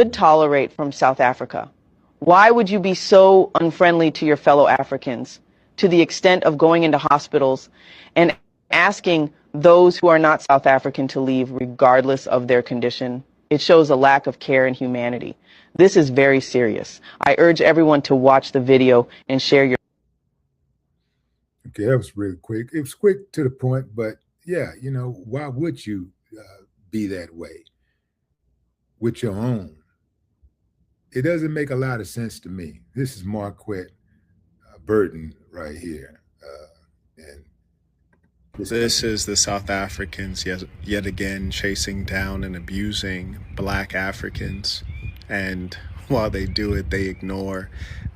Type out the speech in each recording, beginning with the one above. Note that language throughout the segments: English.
tolerate from South Africa? Why would you be so unfriendly to your fellow Africans to the extent of going into hospitals and asking those who are not South African to leave regardless of their condition? It shows a lack of care and humanity. This is very serious. I urge everyone to watch the video and share your. Okay, that was really quick. It was quick to the point, but yeah, why would you be that way with your own? It doesn't make a lot of sense to me. This is Marquette Burton right here. And this is the South Africans yet again chasing down and abusing Black Africans. And while they do it, they ignore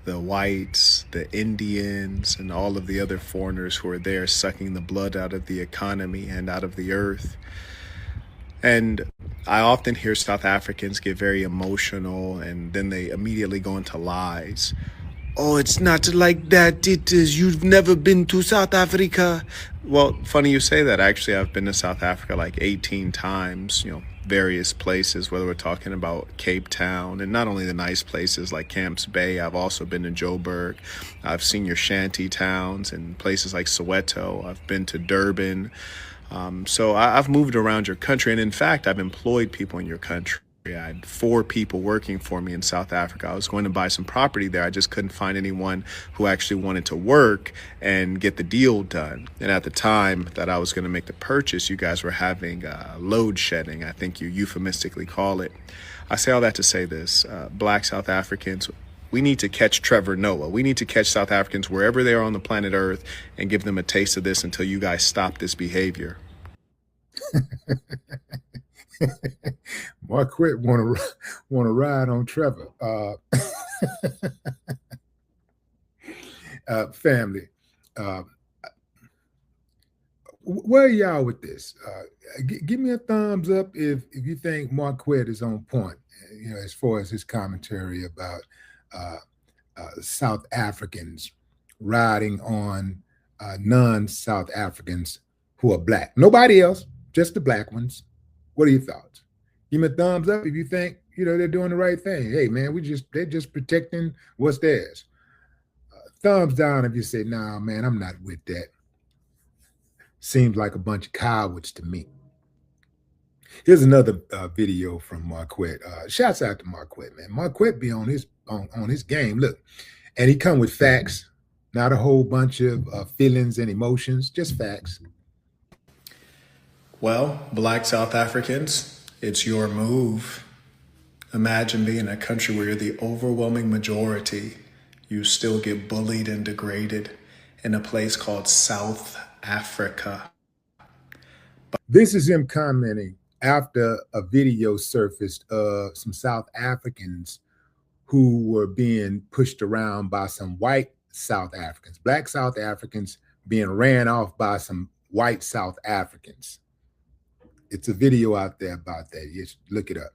the whites, the Indians, and all of the other foreigners who are there sucking the blood out of the economy and out of the earth. And I often hear South Africans get very emotional and then they immediately go into lies. Oh, it's not like that. It is, you've never been to South Africa. Well, funny you say that. Actually, I've been to South Africa like 18 times, various places, whether we're talking about Cape Town and not only the nice places like Camps Bay. I've also been to Joburg. I've seen your shanty towns and places like Soweto. I've been to Durban. So I've moved around your country. And in fact, I've employed people in your country. I had 4 people working for me in South Africa. I was going to buy some property there. I just couldn't find anyone who actually wanted to work and get the deal done. And at the time that I was going to make the purchase, you guys were having load shedding, I think you euphemistically call it. I say all that to say this. Black South Africans, we need to catch Trevor Noah. We need to catch South Africans wherever they are on the planet Earth and give them a taste of this until you guys stop this behavior. Marquette want to ride on Trevor. Family, where are y'all with this? Give me a thumbs up if you think Marquette is on point, as far as his commentary about South Africans riding on non-South Africans who are Black. Nobody else, just the Black ones. What are your thoughts? Give me a thumbs up if you think they're doing the right thing. Hey man, they're just protecting what's theirs. Thumbs down if you say, nah, man, I'm not with that. Seems like a bunch of cowards to me. Here's another video from Marquette. Shouts out to Marquette, man. Marquette be on his game. Look, and he come with facts, not a whole bunch of feelings and emotions, just facts. Well, Black South Africans, it's your move. Imagine being in a country where you're the overwhelming majority. You still get bullied and degraded in a place called South Africa. This is him commenting after a video surfaced of some South Africans who were being pushed around by some white South Africans, Black South Africans being ran off by some white South Africans. It's a video out there about that. You should look it up.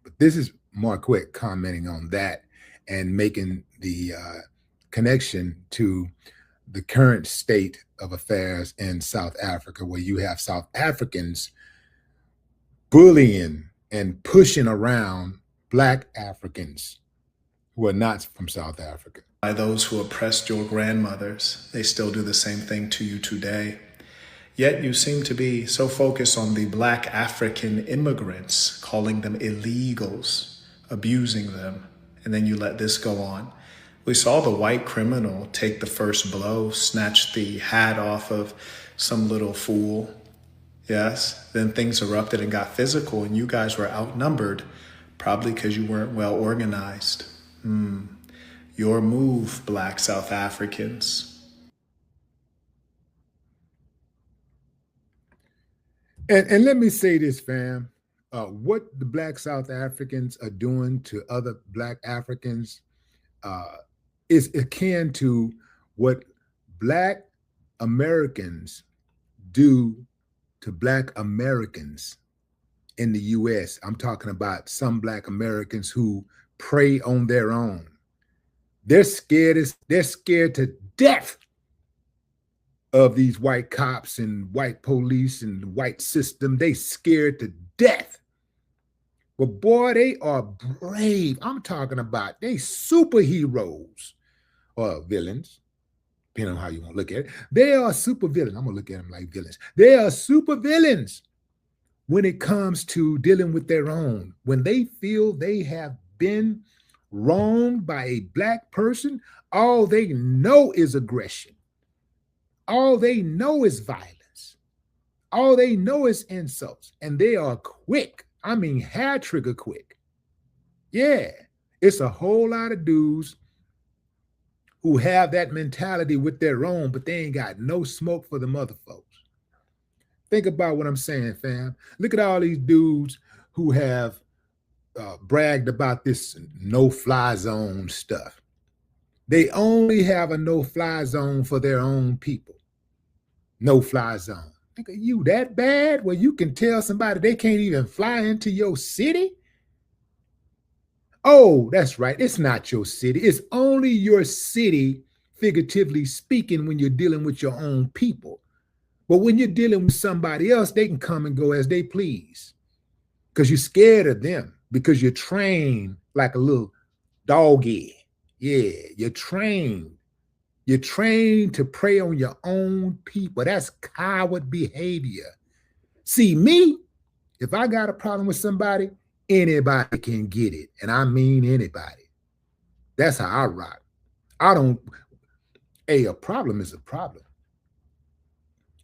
But this is Marquette commenting on that and making the connection to the current state of affairs in South Africa, where you have South Africans bullying and pushing around Black Africans who are not from South Africa. By those who oppressed your grandmothers, they still do the same thing to you today. Yet you seem to be so focused on the Black African immigrants, calling them illegals, abusing them, and then you let this go on. We saw the white criminal take the first blow, snatch the hat off of some little fool. Yes, then things erupted and got physical, and you guys were outnumbered, probably because you weren't well organized. Your move, Black South Africans. And let me say this, fam. What the Black South Africans are doing to other Black Africans is akin to what Black Americans do to Black Americans in the U.S. I'm talking about some Black Americans who prey on their own. They're scared to death of these white cops and white police and the white system. They scared to death. But boy, they are brave. I'm talking about they superheroes or villains, depending on how you want to look at it. They are super villains. I'm going to look at them like villains. They are super villains when it comes to dealing with their own. When they feel they have been wronged by a Black person, all they know is aggression. All they know is violence. All they know is insults. And they are quick. I mean, hair trigger quick. Yeah, it's a whole lot of dudes who have that mentality with their own, but they ain't got no smoke for the other folks. Think about what I'm saying, fam. Look at all these dudes who have bragged about this no-fly zone stuff. They only have a no-fly zone for their own people. No-fly zone. Think of you that bad where you can tell somebody they can't even fly into your city? Oh, that's right. It's not your city. It's only your city, figuratively speaking, when you're dealing with your own people. But when you're dealing with somebody else, they can come and go as they please because you're scared of them, because you're trained like a little doggy. Yeah, you're trained. You're trained to prey on your own people. That's coward behavior. See, me, if I got a problem with somebody, anybody can get it. And I mean anybody. That's how I rock. A problem is a problem.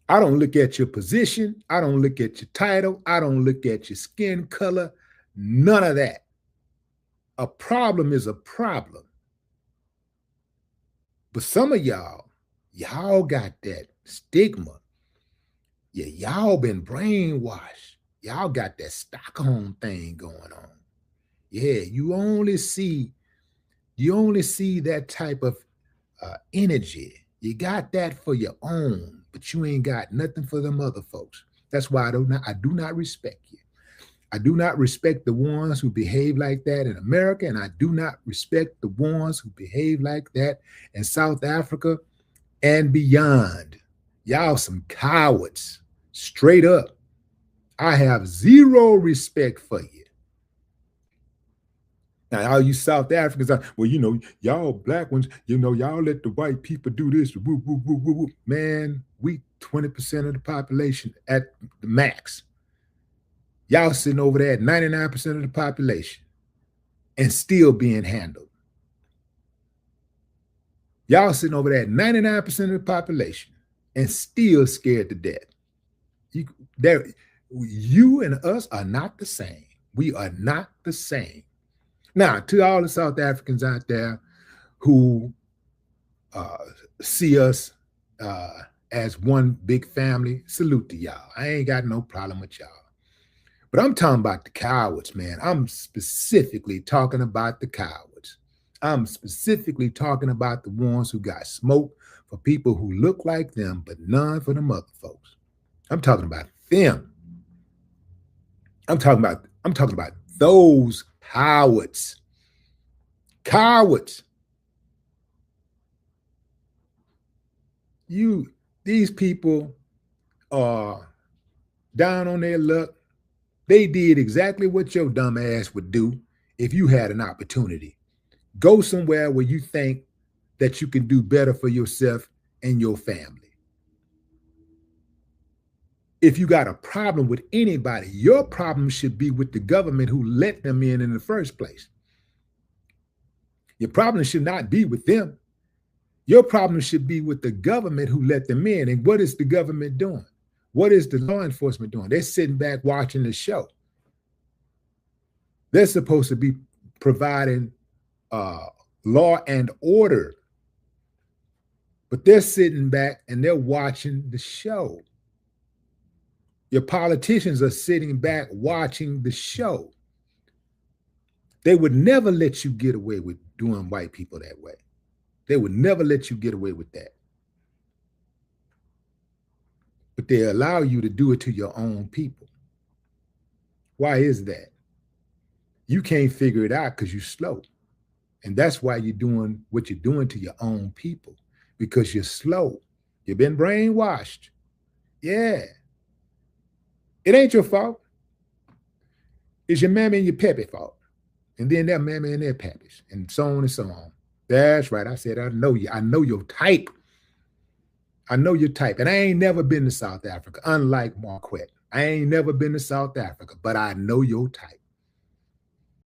I don't look at your position. I don't look at your title. I don't look at your skin color. None of that. A problem is a problem. But some of y'all got that stigma. Yeah, y'all been brainwashed. Y'all got that Stockholm thing going on. Yeah, you only see that type of energy. You got that for your own, but you ain't got nothing for them other folks. That's why I do not respect you. I do not respect the ones who behave like that in America, and I do not respect the ones who behave like that in South Africa and beyond. Y'all some cowards, straight up. I have zero respect for you. Now, all you South Africans are, well, y'all Black ones, y'all let the white people do this. Woo, woo, woo, woo, woo. Man, we 20% of the population at the max. Y'all sitting over there at 99% of the population and still being handled. Y'all sitting over there at 99% of the population and still scared to death. You and us are not the same. We are not the same. Now, to all the South Africans out there who see us as one big family, salute to y'all. I ain't got no problem with y'all. But I'm talking about the cowards, man. I'm specifically talking about the cowards. I'm specifically talking about the ones who got smoke for people who look like them, but none for them other folks. I'm talking about them. I'm talking about those cowards. Cowards. These people are down on their luck. They did exactly what your dumb ass would do if you had an opportunity. Go somewhere where you think that you can do better for yourself and your family. If you got a problem with anybody, your problem should be with the government who let them in the first place. Your problem should not be with them. Your problem should be with the government who let them in. And what is the government doing? What is the law enforcement doing? They're sitting back watching the show. They're supposed to be providing law and order, but they're sitting back and they're watching the show. Your politicians are sitting back watching the show. They would never let you get away with doing white people that way. They would never let you get away with that. But they allow you to do it to your own people. Why is that? You can't figure it out because you're slow. And that's why you're doing what you're doing to your own people, because you're slow. You've been brainwashed. Yeah. It ain't your fault. It's your mammy and your pappy fault. And then their mammy and their pappies, and so on and so on. That's right. I said, I know you. I know your type. I know your type. And I ain't never been to South Africa, unlike Marquette. I ain't never been to South Africa, but I know your type.